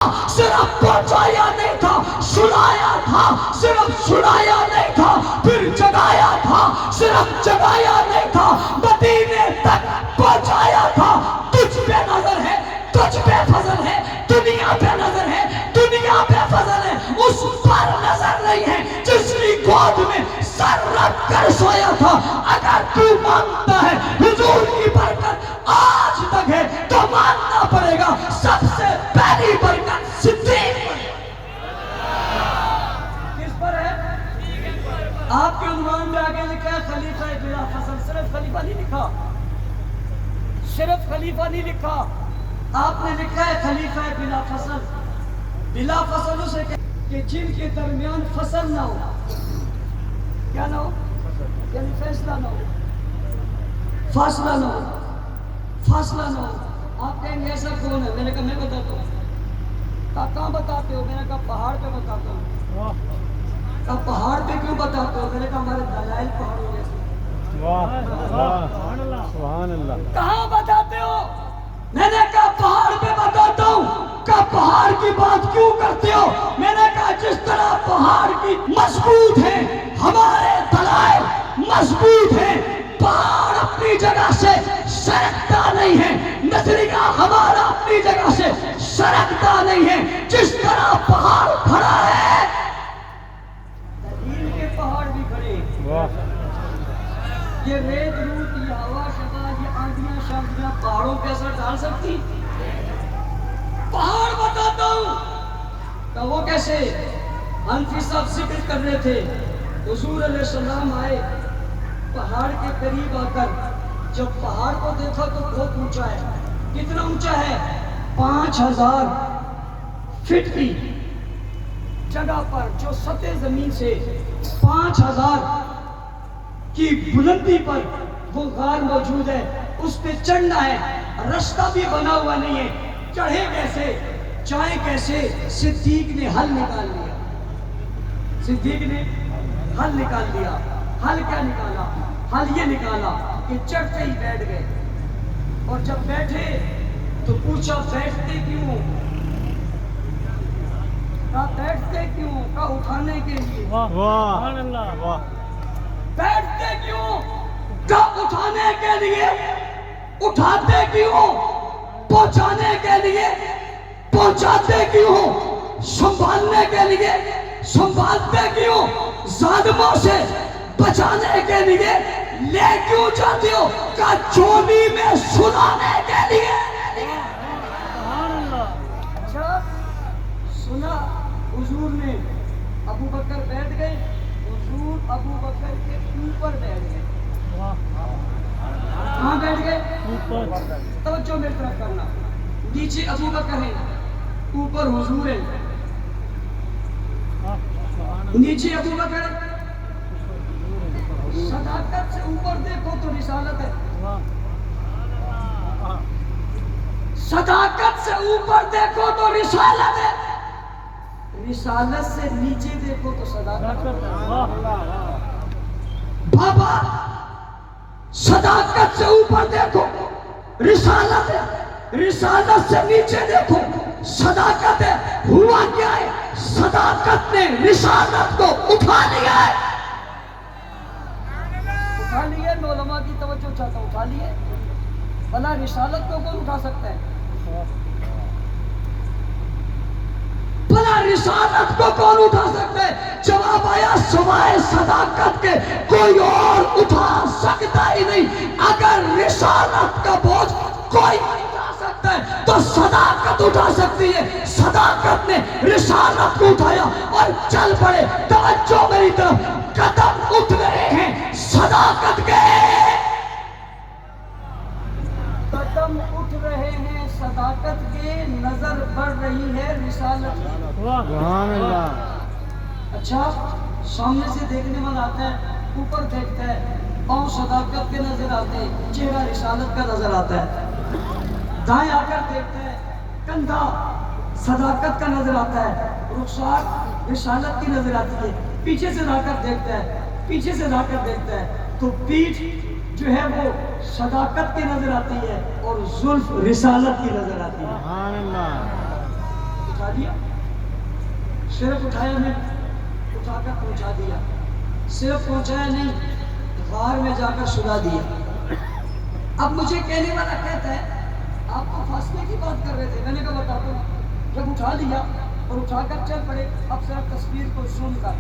صرف پہنچایا نہیں تھا، سنایا تھا، صرف سنایا نہیں تھا، پھر جگایا تھا، صرف جگایا نہیں تھا، مدینے تک پہنچایا تھا۔ تجھ پہ نظر ہے، تجھ پہ فضل ہے، دنیا پہ نظر ہے، دنیا پہ فضل ہے، اس پر نظر نہیں ہے جس کی گود میں سر رکھ کر سویا تھا۔ اگر تو مانتا ہے حضور کی برکت آج تک ہے تو ماننا پڑے گا سب سے پہلی برکت صدیق پر ہے۔ کس پر ہے؟ آپ کے عنوان میں آگے لکھا ہے خلیفہ بلا فصل۔ صرف خلیفہ نہیں لکھا، صرف خلیفہ نہیں لکھا، آپ نے لکھا ہے خلیفہ بلا فصل۔ بلا فصل اسے کہ جن کے درمیان فصل نہ ہو، کیا نہ ہو؟ یعنی فیصلہ نہ ہو، فاصلہ نہ ہو، فاصلہ نہ ہو۔ آپ کہیں گے ایسا کون ہے؟ میں نے کہا میں بتاتا ہوں۔ کہاں بتاتے ہو؟ میں نے کہا پہاڑ پہ بتاتا ہوں۔ کہا پہاڑ پہ کیوں بتاتے ہو؟ میں نے کہا ہمارے دلائل پہاڑوں جیسے۔ سبحان اللہ۔ کہاں بتاتے ہو؟ میں نے کہا پہاڑ پہ بتاتا ہوں۔ کہا پہاڑ کی بات کیوں کرتے ہو؟ میں نے کہا جس طرح پہاڑ کی مضبوط ہے، ہمارے دلائل مضبوط ہیں۔ پہاڑ اپنی جگہ سے سرکتا نہیں ہے، نظریہ ہمارا اپنی جگہ سے سرکتا نہیں ہے۔ جس طرح پہاڑ کھڑا ہے، دلیل کے پہاڑ بھی کھڑے ہیں۔ یہ ریت روت، یہ ہوا شوا، یہ آندیاں شاندیاں پہاڑوں پہ اثر ڈال سکتی؟ پہاڑ بتاتا ہوں۔ کہ وہ کیسے؟ حنفی صاحب ذکر کر رہے تھے، حضور علیہ السلام آئے پہاڑ کے قریب آ کر، جب پہاڑ کو دیکھا تو بہت اونچا ہے۔ کتنا اونچا ہے؟ 5000 فٹ کی جگہ پر، جو سطح زمین سے 5000 کی بلندی پر وہ غار موجود ہے۔ اس پہ چڑھنا ہے، رستہ بھی بنا ہوا نہیں ہے، چڑھے کیسے، جائیں کیسے؟ صدیق نے حل نکال لیا، صدیق نے حل نکال لیا۔ حل کیا نکالا؟ حل یہ نکالا کہ چڑھتے ہی بیٹھ گئے، اور جب بیٹھے تو پوچھا بیٹھتے کیوں؟ کہا بیٹھتے کیوں؟ کہا اٹھانے کے لیے۔ سبحان اللہ۔ بیٹھتے کیوں؟ کہا اٹھانے کے لیے۔ اٹھاتے کیوں؟ پہنچانے کے لیے۔ پہنچاتے کیوں؟ سنبھالنے کے لیے۔ سنبھالتے کیوں؟ ظالموں سے بچانے کے لیے۔ لے کیوں جاتے ہو؟ کہا چولی میں سلانے کے لیے۔ اچھا سنا، حضور نے ابو بکر بیٹھ گئے، حضور ابو بکر کے اوپر بیٹھ گئے۔ کہاں بیٹھ گئے؟ توجہ میری طرف کرنا، نیچے ابو بکر ہے، اوپر حضور ہے۔ نیچے ابو بکر، صداقت سے اوپر دیکھو تو رسالت ہے، صداقت سے اوپر دیکھو تو رسالت ہے، رسالت سے نیچے دیکھو تو صداقت ہے۔ بابا صداقت سے اوپر دیکھو رسالت ہے، رسالت سے نیچے دیکھو صداقت ہے۔ ہوا کیا ہے؟ صداقت نے رسالت کو اٹھا لیا ہے۔ اٹھا لیے، میں علماء کی توجہ چاہتا ہوں، اٹھا لیے۔ بھلا رسالت کو کون اٹھا سکتا ہے؟ بھلا رسالت کو کون اٹھا سکتا ہے؟ جواب آیا سوائے صداقت کے کوئی اور اٹھا سکتا ہی نہیں۔ اگر رسالت کا بوجھ کوئی اٹھا سکتا ہے تو صداقت اٹھا سکتی ہے۔ صداقت نے رسالت کو اٹھایا اور چل پڑے۔ توجہ میری طرف، قدم اٹھ رہے ہیں صداقت کے، قدم اٹھ رہے ہیں صداقت کے، نظر بڑھ رہی ہے رسالت کی۔ سبحان اللہ۔ اچھا سامنے سے دیکھنے والا آتا ہے، اوپر دیکھتا ہے، پاؤں صداقت کے نظر آتے ہیں، چہرہ رسالت کا نظر آتا ہے۔ دائیں آ کر دیکھتا ہے، کندھا صداقت کا نظر آتا ہے، رخسار رسالت کی نظر آتی ہے۔ پیچھے سے لا کر دیکھتا ہے، پیچھے سے لا کر دیکھتا ہے تو پیٹھ جو ہے وہ صداقت کی نظر آتی ہے اور زلف رسالت کی نظر آتی ہے۔ سبحان اللہ۔ اٹھا دیا، صرف اٹھایا نہیں، اٹھا کر پہنچا دیا، صرف پہنچایا نہیں، غار میں جا کر سلا دیا۔ اب مجھے کہنے والا کہتا ہے آپ تو فاصلے کی بات کر رہے تھے، میں نے کہا بتاتا ہوں، جب اٹھا دیا اور اٹھا کر چل پڑے، اب ذرا تصویر کو زوم کر،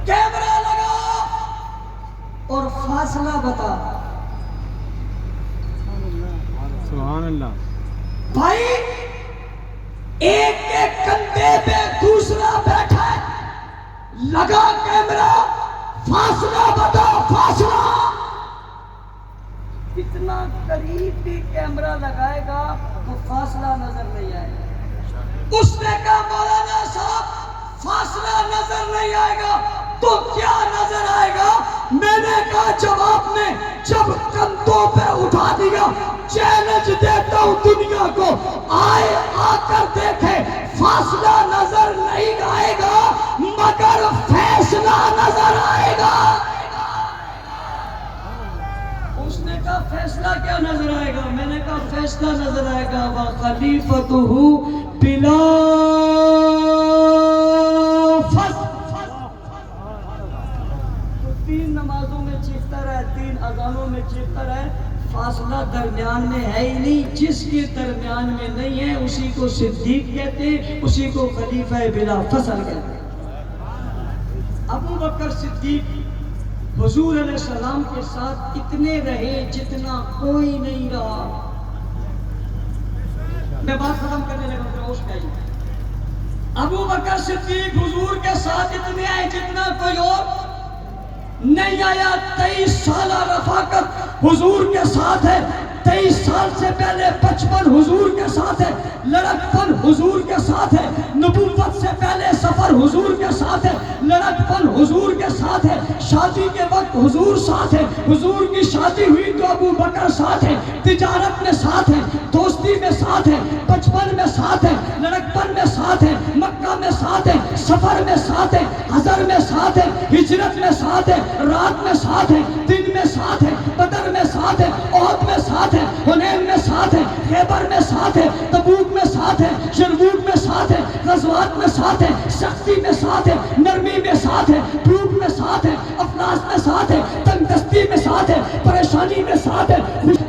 کیمرہ لگا اور فاصلہ بتا۔ سبحان اللہ۔ بھائی ایک کے کندھے پہ دوسرا بیٹھا ہے، لگا کیمرہ، فاصلہ بتا، فاصلہ کتنا قریب بھی کیمرہ لگائے گا تو فاصلہ نظر نہیں آئے گا۔ اس نے کہا مولانا صاحب فاصلہ نظر نہیں آئے گا تو کیا نظر آئے گا؟ میں نے کہا جواب میں، جب کندھوں پہ اٹھا دیا، چیلنج دیتا ہوں دنیا کو، آئے آ کر دیکھے، فاصلہ نظر نہیں آئے گا مگر فیصلہ نظر آئے گا۔ اس نے کہا فیصلہ کیا نظر آئے گا؟ میں نے کہا فیصلہ نظر آئے گا، وَخَلِيفَتُهُ بِلَا فَصْلٍ۔ تو 3 نمازوں میں چیختا رہے، 3 اذانوں میں چیختا رہے، فاصلہ درمیان میں ہے ہی نہیں۔ جس کے درمیان میں نہیں ہے اسی کو صدیق کہتے ہیں، اسی کو خلیفہ بلا فصل کہتے ہیں۔ ابو بکر صدیق حضور علیہ السلام کے ساتھ اتنے رہے جتنا کوئی نہیں رہا۔ میں بات ختم کرنے لگا، پھر ہوش میں آئی۔ ابو بکر صدیق حضور کے ساتھ اتنے آئے جتنا کوئی اور نہیں آیا۔ 23 سالہ رفاقت حضور کے ساتھ ہے، 23 سال سے پہلے بچپن حضور کے ساتھ ہے، لڑکپن حضور کے ساتھ ہے، نبوت سے پہلے سفر حضور کے ساتھ ہے، لڑکپن حضور کے ساتھ ہے، شادی کے وقت حضور ساتھ ہے، حضور کی شادی ہوئی تو ابو بکر ساتھ ہے، تجارت میں ساتھ ہے، دوستی میں ساتھ ہے، بچپن میں ساتھ ہے، لڑکپن میں ساتھ ہے، مکہ میں ساتھ ہے، سفر میں ساتھ ہے، حضر میں ساتھ ہے، ہجرت میں ساتھ ہے، رات میں ساتھ ہے، دن میں ساتھ ہے، بدر میں ساتھ ہے، احد میں ساتھ ہے، حنین میں ساتھ ہے، خیبر میں ساتھ ہے، تبوک میں ساتھ ہے، یرموک میں ساتھ ہے، غزوات میں ساتھ ہے، سختی میں ساتھ ہے، نرمی میں ساتھ ہے، بھوک میں ساتھ ہے، افلاس میں ساتھ ہے، تنگ دستی میں ساتھ ہے، پریشانی میں ساتھ ہے،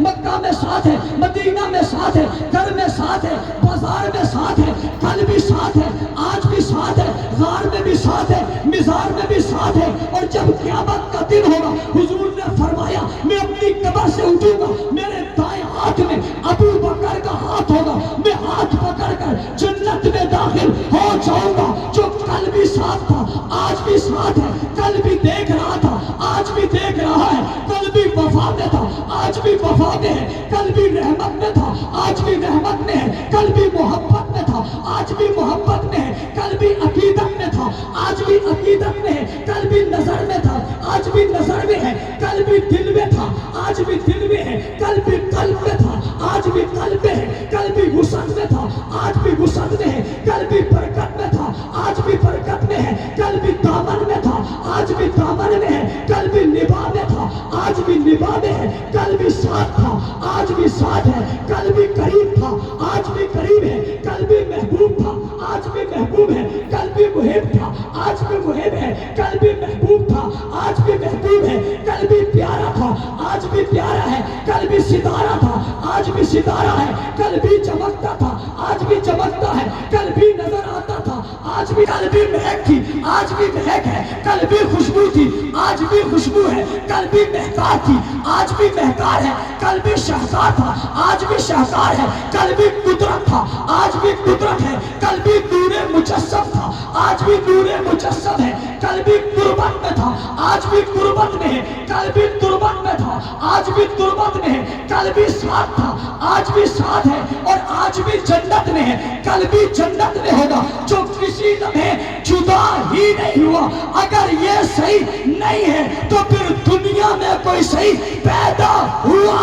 مکہ میں ساتھ ہے، مدینہ میں ساتھ ہے، گھر میں ساتھ ہے، بازار میں ساتھ ہے، کل بھی ساتھ ہے، آج بھی ساتھ ہے، غار میں بھی ساتھ ہے، مزار میں بھی ساتھ ہے۔ اور جب قیامت کا دن ہوگا حضور نے فرمایا میں اپنی قبر سے اٹھوں گا، میرے دائیں ہاتھ میں ابو بکر کا ہاتھ ہوگا، میں ہاتھ پکڑ کر جنت میں داخل ہو جاؤں گا۔ جو کل بھی ساتھ تھا آج بھی ساتھ ہے، کل بھی دیکھ رہا تھا آج بھی دیکھ رہا ہے، کل بھی وفا میں تھا آج بھی وفا میں ہے، کل بھی رحمت میں تھا آج بھی رحمت میں ہے، کل بھی محبت میں تھا آج بھی محبت میں ہے، کل بھی عقیدت میں تھا آج بھی عقیدت میں ہے، کل بھی نظر میں تھا آج بھی نظر میں ہے، کل بھی دل میں تھا آج بھی دل میں ہے، کل بھی قلب میں تھا آج بھی قلب میں ہے، کل بھی وسعت میں تھا آج بھی وسعت میں ہے، کل بھی برکت میں تھا آج بھی برکت میں ہے، کل بھی دامن میں تھا آج بھی دامن میں ہے، کل بھی نباہ میں تھا آج بھی نباہ میں ہے، کل بھی ساتھ تھا آج بھی ساتھ ہے، کل بھی قریب تھا آج بھی قریب ہے، کل بھی محبوب تھا آج بھی محبوب ہے، کل بھی محب تھا آج بھی محب ہے، کل بھی محبوب تھا آج بھی محبوب ہے، کل بھی پیارا تھا آج بھی پیارا ہے، کل بھی ستارہ تھا آج بھی ستارہ ہے، کل بھی چمکتا تھا آج بھی چمکتا ہے، کل بھی نظر آتا تھا آج بھی، کل بھی مہک تھی آج بھی مہک ہے، کل بھی خوشبو تھی آج بھی خوشبو ہے، کل بھی مہکار تھی آج بھی مہکار ہے، کل بھی شہکار تھا آج بھی شہکار ہے، کل بھی قدرت تھا آج بھی قدرت ہے، کل بھی نور مجسم تھا آج بھی نور مجسم ہے، کل بھی قربت میں تھا آج بھی قربت میں ہے، کل بھی تربت میں تھا آج بھی تربت میں ہے، کل بھی ساتھ تھا آج بھی ساتھ ہے، اور آج بھی جنت میں ہے کل بھی جنت میں ہوگا۔ جو کسی لمحے جدا ہی نہیں ہوا، اگر یہ صحیح نہیں ہے تو پھر دنیا میں کوئی صحیح پیدا ہوا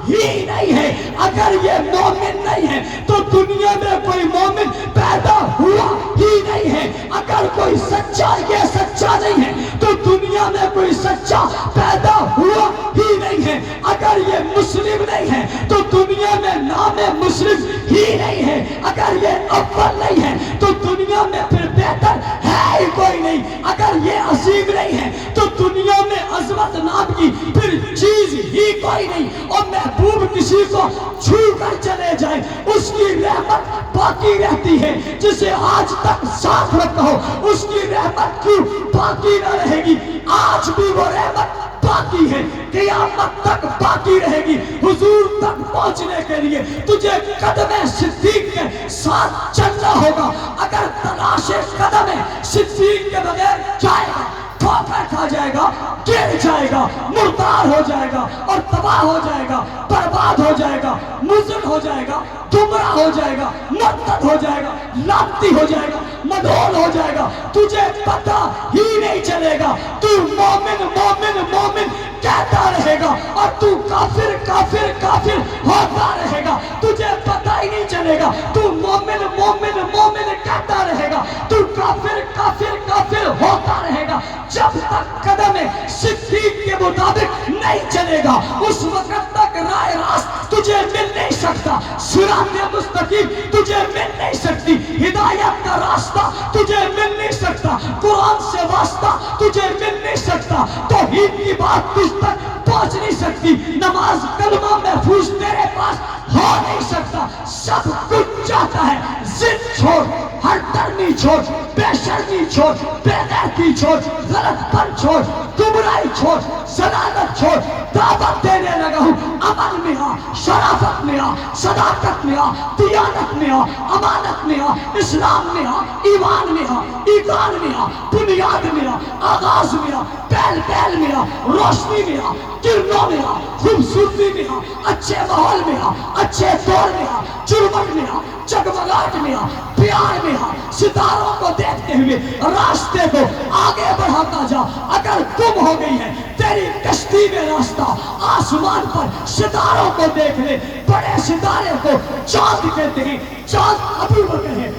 ہی نہیں ہے، اگر یہ مومن نہیں ہے تو دنیا میں کوئی مومن پیدا ہوا ہی نہیں ہے، اگر کوئی سچا یہ سچا نہیں ہے تو تو دنیا میں کوئی سچا پیدا ہوا ہی نہیں ہے۔ اگر یہ مسلم نہیں ہے تو دنیا میں نام مسلم ہی نہیں ہے۔ اگر یہ اول نہیں ہے تو دنیا میں پھر بہتر ہے ہی کوئی نہیں۔ اگر یہ عظیم نہیں ہے تو دنیا میں عظمت نام کی پھر چیز ہی کوئی نہیں۔ اور محبوب کسی کو چھو کر چلے جائے اس کی رحمت باقی رہتی ہے۔ جسے آج تک ساتھ رکھا ہو اس کی رحمت کیوں باقی نہ رہے گی؟ آج بھی وہ رحمت باقی ہے، قیامت تک باقی رہے گی۔ حضور تک پہنچنے کے لیے تجھے قدم صدیق کے ساتھ چلنا ہوگا۔ اگر تلاش قدم صدیق کے بغیر جائے گا ٹھوکر کھا جائے گا، گر جائے گا، مردار ہو جائے گا اور تباہ ہو جائے گا، برباد ہو جائے گا، مضر ہو جائے گا، گمراہ ہو جائے گا، مرتد ہو جائے گا، لعنتی ہو جائے گا، ملعون ہو جائے گا۔ تجھے پتہ ہی نہیں چلے گا۔ تو مومن مومن مومن کہتا رہے گا اور تو کافر کافر کافر ہوتا رہے گا۔ تجھے پتہ ہی نہیں چلے گا۔ تو مومن مومن مومن کہتا رہے گا، تو کافر کافر کافر ہوتا رہے گا جب تک قدم صدیق کے مطابق نہیں چلے گا۔ اس وقت تک راہ راست تجھے مل نہیں سکتا، صراط مستقیم تجھے مل نہیں سکتی، ہدایت کا راستہ تجھے مل نہیں سکتا، قرآن سے واسطہ تجھے مل نہیں سکتا، توحید کی بات تجھ تک پہنچ نہیں سکتی، نماز کلمہ محفوظ تیرے پاس ہو نہیں سکتا۔ سب کچھ چاہتا ہے ضد چھوڑ، ہر درمی چھوڑ، بے شرمی چھوڑ، بے غیرتی چھوڑ، غلط پن چھوڑ، گمراہی چھوڑ، ضلالت چھوڑ۔ دعوت دینے لگا ہوں، عمل میں آ، شرافت میں آ، صداقت میں آ، دیانت میں آ، امانت میں آ، اسلام میں آ، ایمان میں آ، ایمان میں آ، بنیاد میں آ، آغاز میں آ، پہل پہل میں آ، روشنی میں آ، کرنوں میں آ، خوبصورتی میں آ، اچھے ماحول میں آ، اچھے دور میں آ، چرمٹ میں آ، جگمگاہٹ میں آ، پیار میں آ، ستاروں کو دیکھتے ہوئے راستے کو آگے بڑھاتا جا۔ اگر گم ہو گئی ہے تیری کشتی میں راستہ، آسمان پر ستاروں کو دیکھ لے۔ بڑے ستارے کو چاند کہتے ہیں، چاند ابو بکر ہے،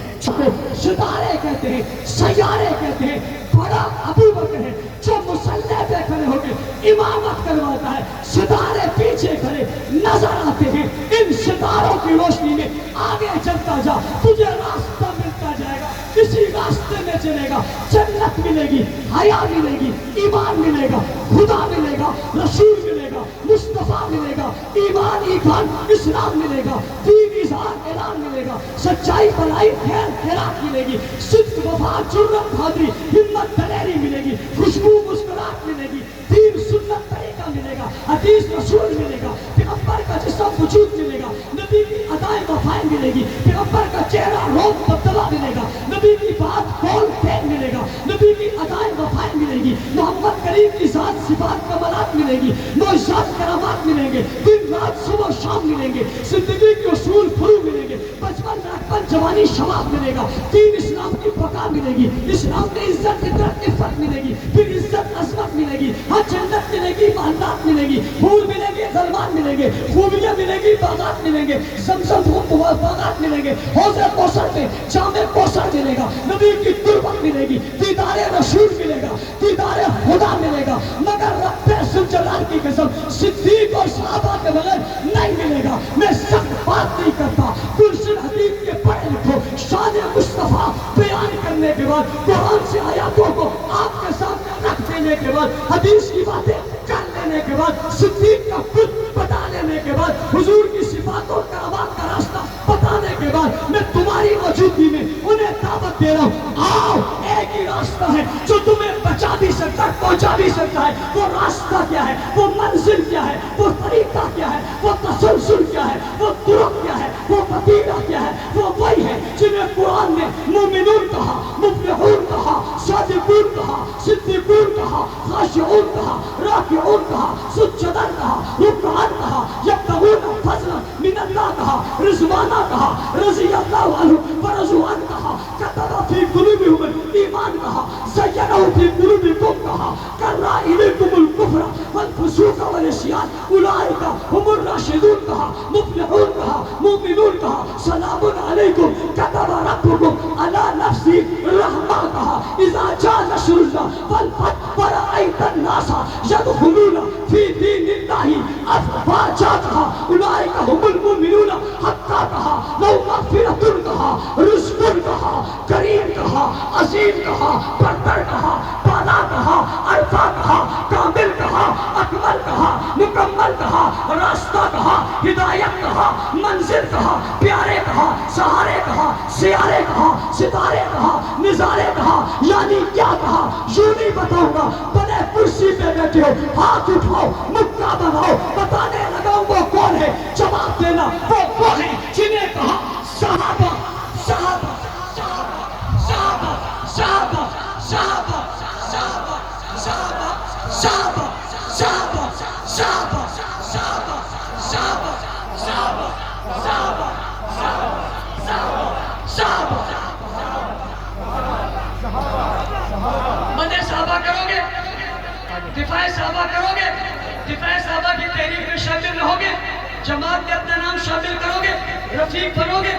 ستارے کہتے ہیں، سیارے کہتے ہیں۔ بڑا ابو بکر ہے جو مسلح پہ کھڑے ہو کے امامت کرواتا ہے، ستارے پیچھے کھڑے نظر آتے ہیں۔ ان ستاروں کی روشنی میں آگے چلتا جا، تجھے راستہ ملتا جائے گا۔ اسی راستے میں چلے گا، جنت ملے گی، حیا ملے گی، ایمان ملے گا، خدا ملے گا، رسول ملے گا، مصطفیٰ ملے گا، ایمان ایمان اسلام ملے گا، دین اظہار اعلان ملے گا، سچائی بلائی خیر خیرات ملے گی، صدق وفا جرت بہادری ہمت دلیری ملے گی، خوشبو مسکراہٹ ملے گی، دین سنت طریقہ ملے گا، حدیث رسول ملے گا، پیغمبر کا جسم وجود ملے گا، نبی کی ادائیں وفائیں ملے گی، پیغمبر کا چہرہ روز مبتلا ملے گا، نبی کی بات قول فعل ملے گا، نبی کی ادائیں وفائیں ملے گی، محمد کریم کی ذات صفات کمالات ملے گی، معجزات کرامات ملیں گے، دن رات صبح شام ملیں گے، زندگی کے اصول فرو ملیں گے، بچپن لڑکپن جوانی شباب ملے گا، دین اسلام کی بقا ملے گی، اسلام میں عزت فطرت عفت ملے گی، پھر عزت عظمت ملے گی، ہاں جنت ملے گی، محلات ملے گی، پھول ملیں گے، غلمان ملیں گے، خوبیاں ملیں گی، باغات ملیں گے، زمزم باغات ملیں گے، حوض کوثر میں جام کوثر ملے گا، نبی کی تربت ملے گی، دیدار رسول ملے گا، دیدار خدا ملے گا، مگر رب ذوالجلال کی قسم صدیق اور صحابہ کے بغیر نہیں ملے گا۔ میں سخت بات نہیں کرتا، قرآن حدیث کے پڑھے لکھو، شان مصطفیٰ بیان کرنے کے بعد، قرآن سے آیاتوں کو آپ کے سامنے رکھ دینے کے بعد، حدیث کی باتیں کر لینے کے بعد، صدیق کا خود بتا لینے کے بعد، حضور کی صفات اور کرامات کا راستہ بتانے کے بعد، میں تمہاری موجودگی میں انہیں دعوت دے رہا ہوں، آؤ ایک ہی راستہ ہے جو تمہیں بچا بھی سکتا ہے، پہنچا بھی سکتا ہے۔ وہ راستہ کیا ہے، وہ منزل کیا ہے، وہ طریقہ کیا ہے، وہ تسلسل کیا ہے، وہ طرق کیا ہے، وہ وسیلہ کیا ہے؟ وہ وہی ہے جنہیں قرآن نے مومنون کہا، مفلحون کہا، صادقون کہا، صدیقون کہا، خاشعون کہا، راکعون کہا، سجدن کہا، رکعان کہا، یبتغون فضلا من اللہ کہا، رضوانہ کہا، رضی اللہ عنہ ورضوان کہا، کتب فی قلوبہم الایمان کہا، زینہ فی قلوبکم کہا، کرہ الیکم الکفر والفسوق والعصیان اولئک هم الراشدون کہا، مفلحون کہا، مومنون کہا، سلام علیکم کتب كتب ربكم على نفسه رحمة کہا اذا جاء نصر الله والفتح ورأيت الناس يدخلون في دين الله افواجا کہا اولئك هم المؤمنون حقا کہا لو مغفرة کہا رزق کہا کریم کہا عظیم کہا برتر کہا بالا کہا عرفہ کہا کامل کہا اکمل کہا مکمل کہا راستہ کہا ہدایت کہا منزل کہا پیارے کہا سہارے کہا سیارے کہا ستارے کہا نظارے کہا یعنی کیا کہا یوں نہیں بتاؤں گا بنے کرسی پہ بیٹھے ہو ہاتھ اٹھاؤ مکہ بناؤ بتانے لگاؤں وہ کون ہے جواب دینا وہ ہے جنہیں کہا صحابہ صحابہ صحابہ صحابہ صحابہ صحابہ صحابہ صحابہ صحابہ صحابہ صحابہ صحابہ صحابہ صحابہ صحابہ مدح صحابہ کرو گے دفاع صحابہ کرو گے دفاع صحابہ کی تحریک میں شامل رہو گے جماعت میں اپنا نام شامل کرو گے رفیق بنو گے